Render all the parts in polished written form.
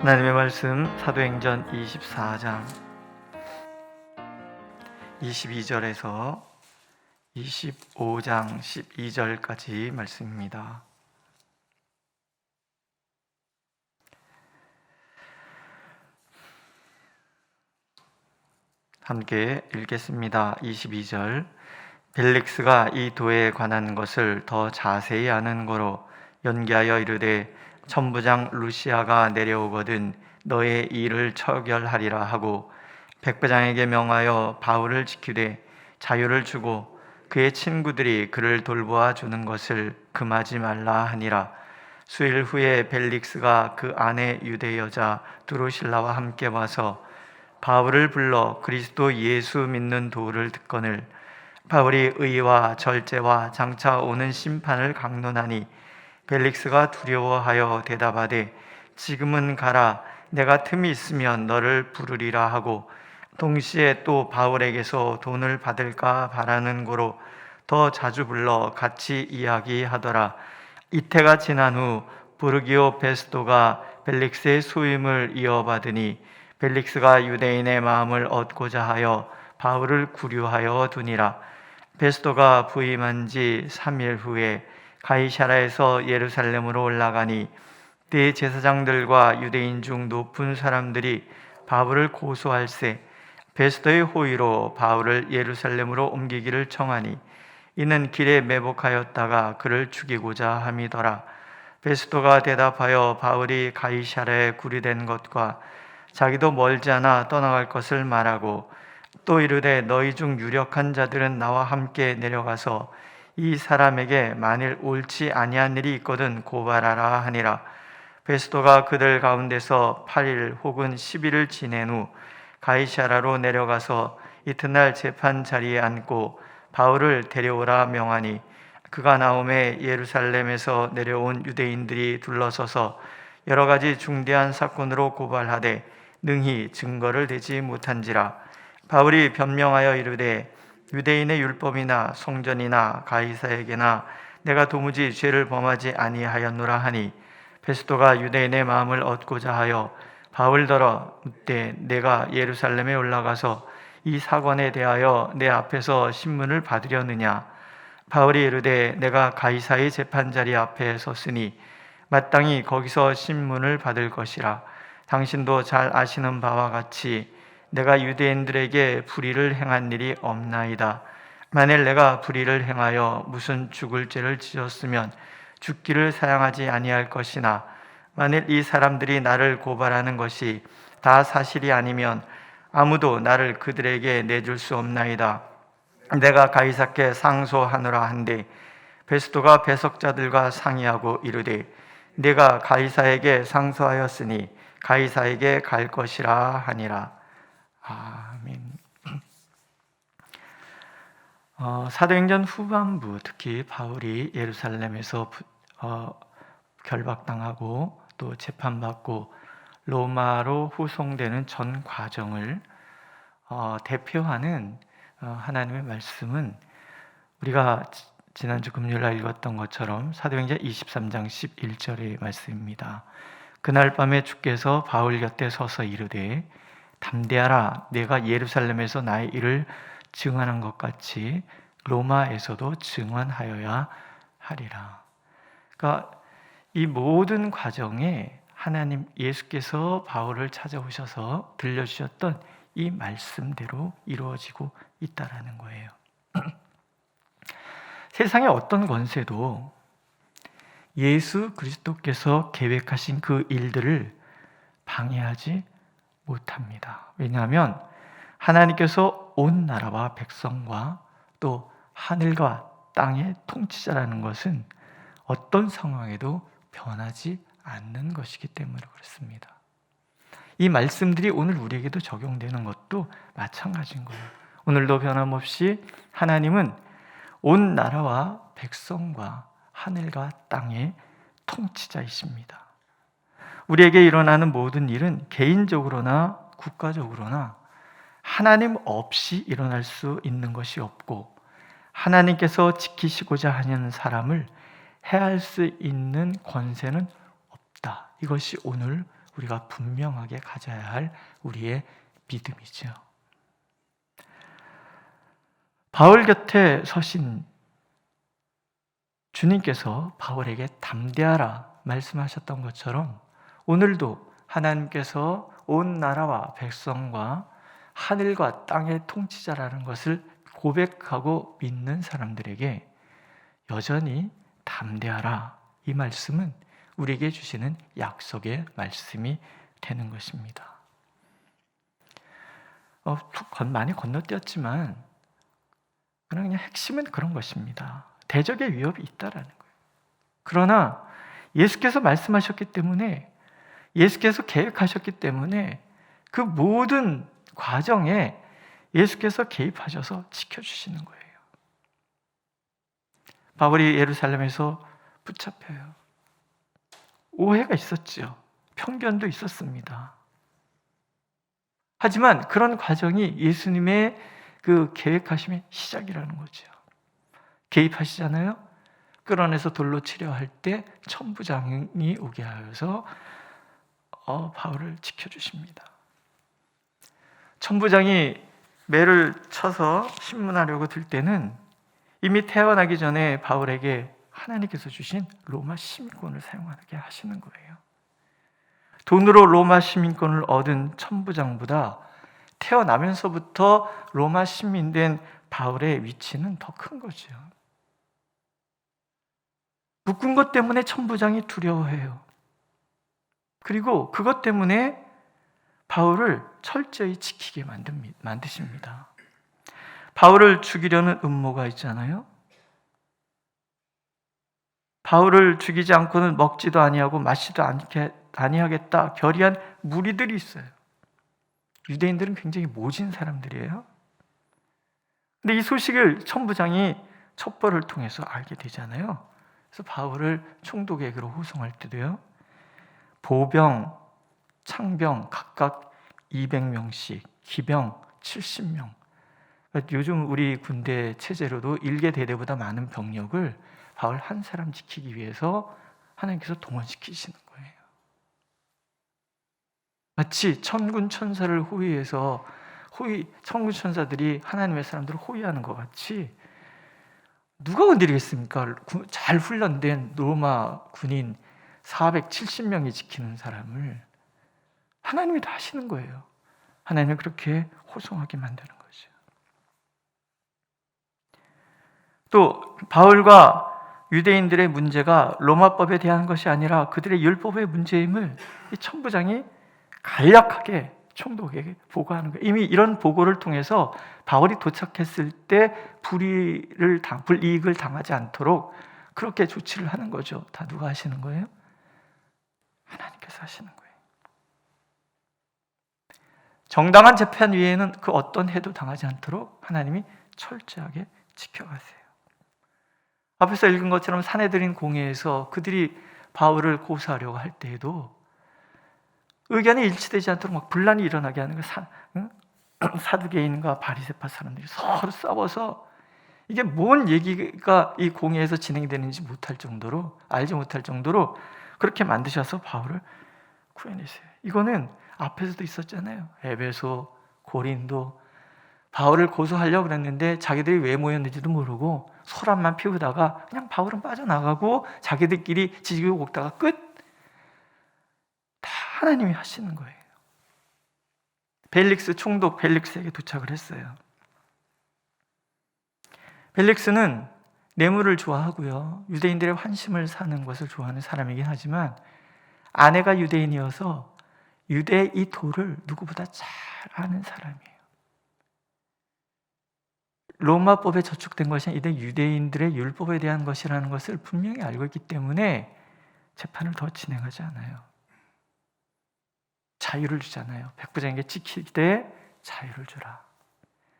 하나님의 말씀 사도행전 24장 22절에서 25장 12절까지 말씀입니다. 함께 읽겠습니다. 22절. 벨릭스가 이 도에 관한 것을 더 자세히 아는 거로 연기하여 이르되 천부장 루시아가 내려오거든 너의 일을 처결하리라 하고 백부장에게 명하여 바울을 지키되 자유를 주고 그의 친구들이 그를 돌보아 주는 것을 금하지 말라 하니라. 수일 후에 벨릭스가 그 아내 유대 여자 드로실라와 함께 와서 바울을 불러 그리스도 예수 믿는 도를 듣거늘 바울이 의와 절제와 장차 오는 심판을 강론하니 벨릭스가 두려워하여 대답하되 지금은 가라, 내가 틈이 있으면 너를 부르리라 하고 동시에 또 바울에게서 돈을 받을까 바라는 고로 더 자주 불러 같이 이야기하더라. 이태가 지난 후 부르기오 베스도가 벨릭스의 수임을 이어받으니 벨릭스가 유대인의 마음을 얻고자 하여 바울을 구류하여 두니라. 베스도가 부임한 지 3일 후에 가이사라에서 예루살렘으로 올라가니 대제사장들과 유대인 중 높은 사람들이 바울을 고소할세 베스도의 호의로 바울을 예루살렘으로 옮기기를 청하니 이는 길에 매복하였다가 그를 죽이고자 함이더라. 베스도가 대답하여 바울이 가이사라에 구류된 것과 자기도 멀지 않아 떠나갈 것을 말하고 또 이르되 너희 중 유력한 자들은 나와 함께 내려가서 이 사람에게 만일 옳지 아니한 일이 있거든 고발하라 하니라. 베스도가 그들 가운데서 8일 혹은 10일을 지낸 후 가이사라로 내려가서 이튿날 재판 자리에 앉고 바울을 데려오라 명하니 그가 나오매 예루살렘에서 내려온 유대인들이 둘러서서 여러 가지 중대한 사건으로 고발하되 능히 증거를 대지 못한지라. 바울이 변명하여 이르되 유대인의 율법이나 성전이나 가이사에게나 내가 도무지 죄를 범하지 아니하였노라 하니 베스도가 유대인의 마음을 얻고자 하여 바울더러 묻되 내가 예루살렘에 올라가서 이 사건에 대하여 내 앞에서 신문을 받으려느냐. 바울이 이르되 내가 가이사의 재판자리 앞에 섰으니 마땅히 거기서 신문을 받을 것이라. 당신도 잘 아시는 바와 같이 내가 유대인들에게 불의를 행한 일이 없나이다. 만일 내가 불의를 행하여 무슨 죽을 죄를 지었으면 죽기를 사양하지 아니할 것이나 만일 이 사람들이 나를 고발하는 것이 다 사실이 아니면 아무도 나를 그들에게 내줄 수 없나이다. 내가 가이사께 상소하노라 한데 베스도가 배석자들과 상의하고 이르되 내가 가이사에게 상소하였으니 가이사에게 갈 것이라 하니라. 아멘. 사도행전 후반부 특히 바울이 예루살렘에서 결박당하고 또 재판받고 로마로 후송되는 전 과정을 대표하는 하나님의 말씀은 우리가 지난주 금요일날 읽었던 것처럼 사도행전 23장 11절의 말씀입니다. 그날 밤에 주께서 바울 곁에 서서 이르되 담대하라, 내가 예루살렘에서 나의 일을 증언한 것 같이 로마에서도 증언하여야 하리라. 그러니까 이 모든 과정에 하나님 예수께서 바울을 찾아오셔서 들려주셨던 이 말씀대로 이루어지고 있다라는 거예요. 세상의 어떤 권세도 예수 그리스도께서 계획하신 그 일들을 방해하지 못합니다. 왜냐하면 하나님께서 온 나라와 백성과 또 하늘과 땅의 통치자라는 것은 어떤 상황에도 변하지 않는 것이기 때문에 그렇습니다. 이 말씀들이 오늘 우리에게도 적용되는 것도 마찬가지인 거예요. 오늘도 변함없이 하나님은 온 나라와 백성과 하늘과 땅의 통치자이십니다. 우리에게 일어나는 모든 일은 개인적으로나 국가적으로나 하나님 없이 일어날 수 있는 것이 없고 하나님께서 지키시고자 하는 사람을 해할 수 있는 권세는 없다. 이것이 오늘 우리가 분명하게 가져야 할 우리의 믿음이죠. 바울 곁에 서신 주님께서 바울에게 담대하라 말씀하셨던 것처럼 오늘도 하나님께서 온 나라와 백성과 하늘과 땅의 통치자라는 것을 고백하고 믿는 사람들에게 여전히 담대하라, 이 말씀은 우리에게 주시는 약속의 말씀이 되는 것입니다. 많이 건너뛰었지만 그냥 핵심은 그런 것입니다. 대적의 위협이 있다라는 거예요. 그러나 예수께서 말씀하셨기 때문에, 예수께서 계획하셨기 때문에 그 모든 과정에 예수께서 개입하셔서 지켜주시는 거예요. 바울이 예루살렘에서 붙잡혀요. 오해가 있었죠. 편견도 있었습니다. 하지만 그런 과정이 예수님의 그 계획하심의 시작이라는 거죠. 개입하시잖아요. 끌어내서 돌로 치려 할 때 천부장이 오게 하여서 바울을 지켜주십니다. 천부장이 매를 쳐서 신문하려고 들 때는 이미 태어나기 전에 바울에게 하나님께서 주신 로마 시민권을 사용하게 하시는 거예요. 돈으로 로마 시민권을 얻은 천부장보다 태어나면서부터 로마 시민된 바울의 위치는 더 큰 거죠. 묶은 것 때문에 천부장이 두려워해요. 그리고 그것 때문에 바울을 철저히 지키게 만드십니다. 바울을 죽이려는 음모가 있잖아요. 바울을 죽이지 않고는 먹지도 아니하고 마시지도 아니하겠다 결의한 무리들이 있어요. 유대인들은 굉장히 모진 사람들이에요. 근데 이 소식을 천부장이 첩보를 통해서 알게 되잖아요. 그래서 바울을 총독에게로 호송할 때도요, 보병, 창병 각각 200명씩, 기병 70명. 요즘 우리 군대 체제로도 일개 대대보다 많은 병력을 바울 한 사람 지키기 위해서 하나님께서 동원시키시는 거예요. 마치 천군 천사를 호위해서 천군 천사들이 하나님의 사람들을 호위하는 것 같이 누가 건드리겠습니까? 잘 훈련된 로마 군인 470명이 지키는 사람을 하나님이 다 하시는 거예요. 하나님은 그렇게 호송하게 만드는 거죠. 또 바울과 유대인들의 문제가 로마법에 대한 것이 아니라 그들의 율법의 문제임을 이 천부장이 간략하게 총독에게 보고하는 거예요. 이미 이런 보고를 통해서 바울이 도착했을 때 불이익을 당하지 않도록 그렇게 조치를 하는 거죠. 다 누가 하시는 거예요? 하나님께서 하시는 거예요. 정당한 재판 위에는 그 어떤 해도 당하지 않도록 하나님이 철저하게 지켜가세요. 앞에서 읽은 것처럼 산헤드린 공회에서 그들이 바울을 고소하려고 할 때에도 의견이 일치되지 않도록 막 분란이 일어나게 하는 거예요. 사두개인과 바리새파 사람들이 서로 싸워서 이게 뭔 얘기가 이 공회에서 진행되는지 알지 못할 정도로 그렇게 만드셔서 바울을 구해내세요. 이거는 앞에서도 있었잖아요. 에베소, 고린도. 바울을 고소하려고 그랬는데 자기들이 왜 모였는지도 모르고 소란만 피우다가 그냥 바울은 빠져나가고 자기들끼리 지지고 볶다가 끝. 다 하나님이 하시는 거예요. 총독 벨릭스에게 도착을 했어요. 벨릭스는 뇌물을 좋아하고요, 유대인들의 환심을 사는 것을 좋아하는 사람이긴 하지만 아내가 유대인이어서 유대의 이 도를 누구보다 잘 아는 사람이에요. 로마법에 저축된 것이 아니라 유대인들의 율법에 대한 것이라는 것을 분명히 알고 있기 때문에 재판을 더 진행하지 않아요. 자유를 주잖아요. 백부장에게 지키되 자유를 주라.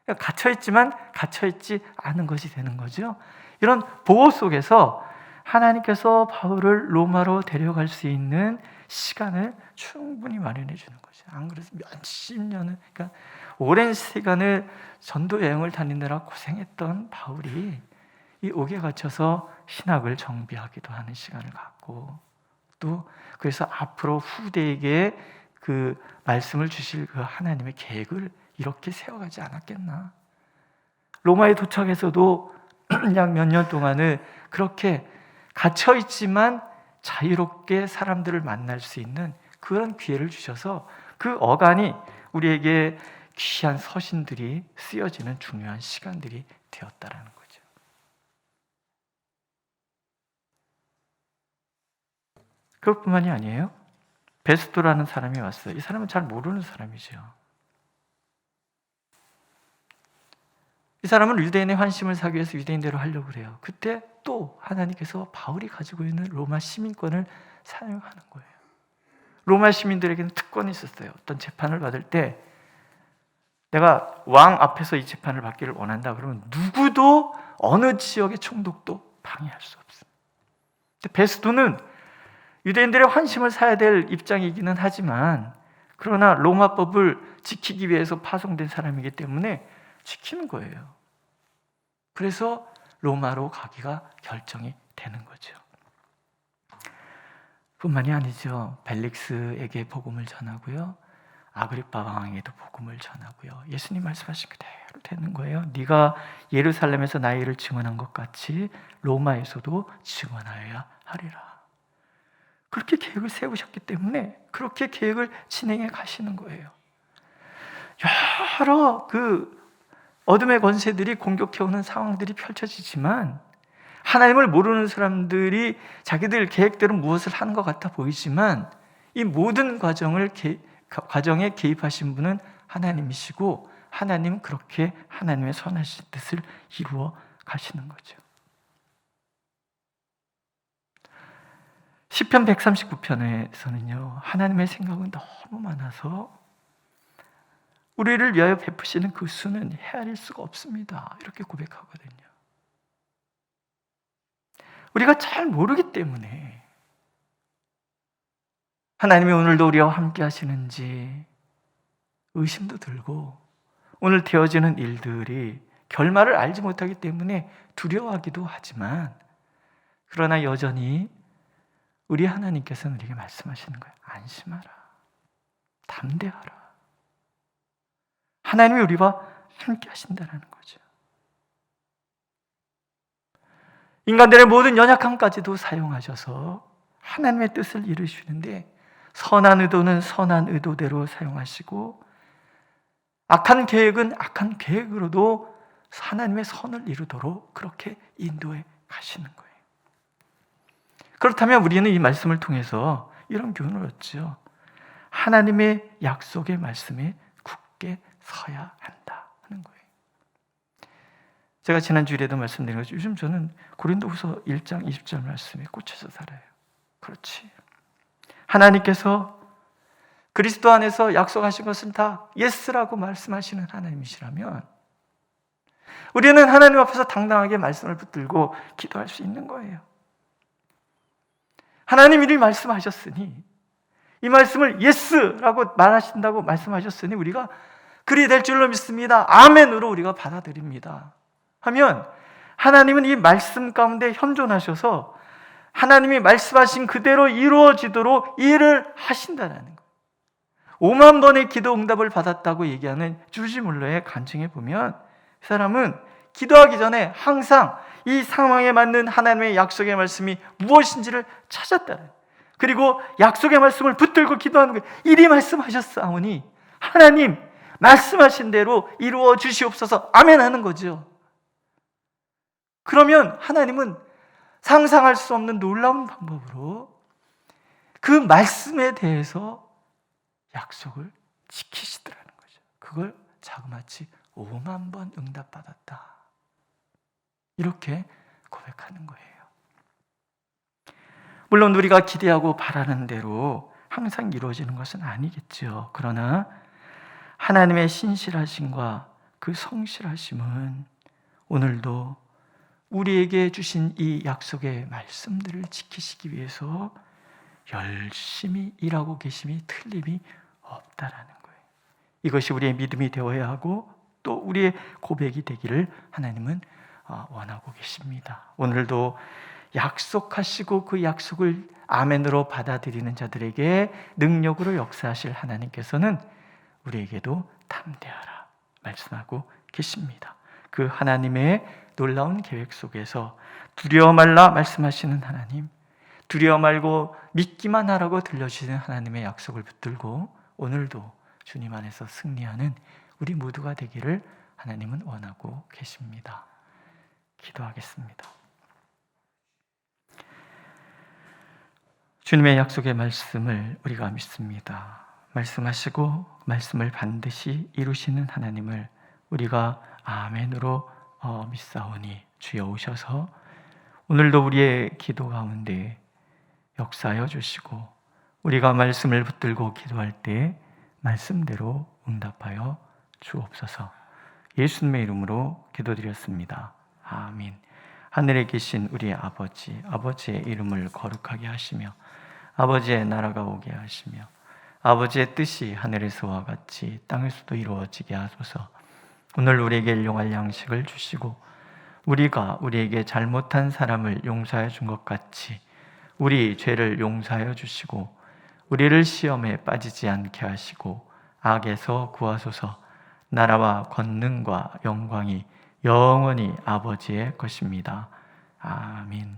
그러니까 갇혀있지만 갇혀있지 않은 것이 되는 거죠. 이런 보호 속에서 하나님께서 바울을 로마로 데려갈 수 있는 시간을 충분히 마련해 주는 거죠. 안 그래서 몇십 년을, 그러니까 오랜 시간을 전도 여행을 다니느라 고생했던 바울이 이 옥에 갇혀서 신학을 정비하기도 하는 시간을 갖고 또 그래서 앞으로 후대에게 그 말씀을 주실 그 하나님의 계획을 이렇게 세워가지 않았겠나. 로마에 도착해서도 약 몇 년 동안을 그렇게 갇혀있지만 자유롭게 사람들을 만날 수 있는 그런 기회를 주셔서 그 어간이 우리에게 귀한 서신들이 쓰여지는 중요한 시간들이 되었다라는 거죠. 그것뿐만이 아니에요. 베스도라는 사람이 왔어요. 이 사람은 잘 모르는 사람이죠. 이 사람은 유대인의 환심을 사기 위해서 유대인대로 하려고 그래요. 그때 또 하나님께서 바울이 가지고 있는 로마 시민권을 사용하는 거예요. 로마 시민들에게는 특권이 있었어요. 어떤 재판을 받을 때 내가 왕 앞에서 이 재판을 받기를 원한다 그러면 누구도 어느 지역의 총독도 방해할 수 없어요. 베스도는 유대인들의 환심을 사야 될 입장이기는 하지만 그러나 로마법을 지키기 위해서 파송된 사람이기 때문에 지키는 거예요. 그래서 로마로 가기가 결정이 되는 거죠. 뿐만이 아니죠. 벨릭스에게 복음을 전하고요. 아그리빠 왕에게도 복음을 전하고요. 예수님 말씀하신 그대로 되는 거예요. 네가 예루살렘에서 나의 일을 증언한 것 같이 로마에서도 증언하여야 하리라. 그렇게 계획을 세우셨기 때문에 그렇게 계획을 진행해 가시는 거예요. 여러 그 어둠의 권세들이 공격해오는 상황들이 펼쳐지지만 하나님을 모르는 사람들이 자기들 계획대로 무엇을 하는 것 같아 보이지만 이 모든 과정에 개입하신 분은 하나님이시고 하나님은 그렇게 하나님의 선하신 뜻을 이루어 가시는 거죠. 시편 139편에서는요 하나님의 생각은 너무 많아서 우리를 위하여 베푸시는 그 수는 헤아릴 수가 없습니다. 이렇게 고백하거든요. 우리가 잘 모르기 때문에 하나님이 오늘도 우리와 함께 하시는지 의심도 들고 오늘 되어지는 일들이 결말을 알지 못하기 때문에 두려워하기도 하지만 그러나 여전히 우리 하나님께서는 우리에게 말씀하시는 거예요. 안심하라. 담대하라. 하나님이 우리와 함께 하신다는 거죠. 인간들의 모든 연약함까지도 사용하셔서 하나님의 뜻을 이루시는데 선한 의도는 선한 의도대로 사용하시고 악한 계획은 악한 계획으로도 하나님의 선을 이루도록 그렇게 인도해 가시는 거예요. 그렇다면 우리는 이 말씀을 통해서 이런 교훈을 얻죠. 하나님의 약속의 말씀에 굳게 서야 한다 하는 거예요. 제가 지난주에도 말씀드린 것처럼 요즘 저는 고린도후서 1장 20절 말씀에 꽂혀서 살아요. 그렇지. 하나님께서 그리스도 안에서 약속하신 것은 다 예스라고 말씀하시는 하나님이시라면 우리는 하나님 앞에서 당당하게 말씀을 붙들고 기도할 수 있는 거예요. 하나님이 이리 말씀하셨으니 이 말씀을 예스라고 말하신다고 말씀하셨으니 우리가 그리 될 줄로 믿습니다. 아멘으로 우리가 받아들입니다. 하면 하나님은 이 말씀 가운데 현존하셔서 하나님이 말씀하신 그대로 이루어지도록 일을 하신다는 거예요. 5만 번의 기도 응답을 받았다고 얘기하는 주지 물러의 간증에 보면 이 사람은 기도하기 전에 항상 이 상황에 맞는 하나님의 약속의 말씀이 무엇인지를 찾았다는 거예요. 그리고 약속의 말씀을 붙들고 기도하는 거예요. 이리 말씀하셨사오니 하나님 말씀하신 대로 이루어 주시옵소서 아멘 하는 거죠. 그러면 하나님은 상상할 수 없는 놀라운 방법으로 그 말씀에 대해서 약속을 지키시더라는 거죠. 그걸 자그마치 5만 번 응답받았다. 이렇게 고백하는 거예요. 물론 우리가 기대하고 바라는 대로 항상 이루어지는 것은 아니겠죠. 그러나 하나님의 신실하심과 그 성실하심은 오늘도 우리에게 주신 이 약속의 말씀들을 지키시기 위해서 열심히 일하고 계심이 틀림이 없다라는 거예요. 이것이 우리의 믿음이 되어야 하고 또 우리의 고백이 되기를 하나님은 원하고 계십니다. 오늘도 약속하시고 그 약속을 아멘으로 받아들이는 자들에게 능력으로 역사하실 하나님께서는 우리에게도 담대하라 말씀하고 계십니다. 그 하나님의 놀라운 계획 속에서 두려워 말라 말씀하시는 하나님, 두려워 말고 믿기만 하라고 들려주시는 하나님의 약속을 붙들고 오늘도 주님 안에서 승리하는 우리 모두가 되기를 하나님은 원하고 계십니다. 기도하겠습니다. 주님의 약속의 말씀을 우리가 믿습니다. 말씀하시고 말씀을 반드시 이루시는 하나님을 우리가 아멘으로 믿사오니 주여 오셔서 오늘도 우리의 기도 가운데 역사하여 주시고 우리가 말씀을 붙들고 기도할 때 말씀대로 응답하여 주옵소서. 예수님의 이름으로 기도드렸습니다. 아멘. 하늘에 계신 우리 아버지, 아버지의 이름을 거룩하게 하시며 아버지의 나라가 오게 하시며 아버지의 뜻이 하늘에서와 같이 땅에서도 이루어지게 하소서. 오늘 우리에게 일용할 양식을 주시고 우리가 우리에게 잘못한 사람을 용서해 준 것 같이 우리 죄를 용서하여 주시고 우리를 시험에 빠지지 않게 하시고 악에서 구하소서. 나라와 권능과 영광이 영원히 아버지의 것입니다. 아멘.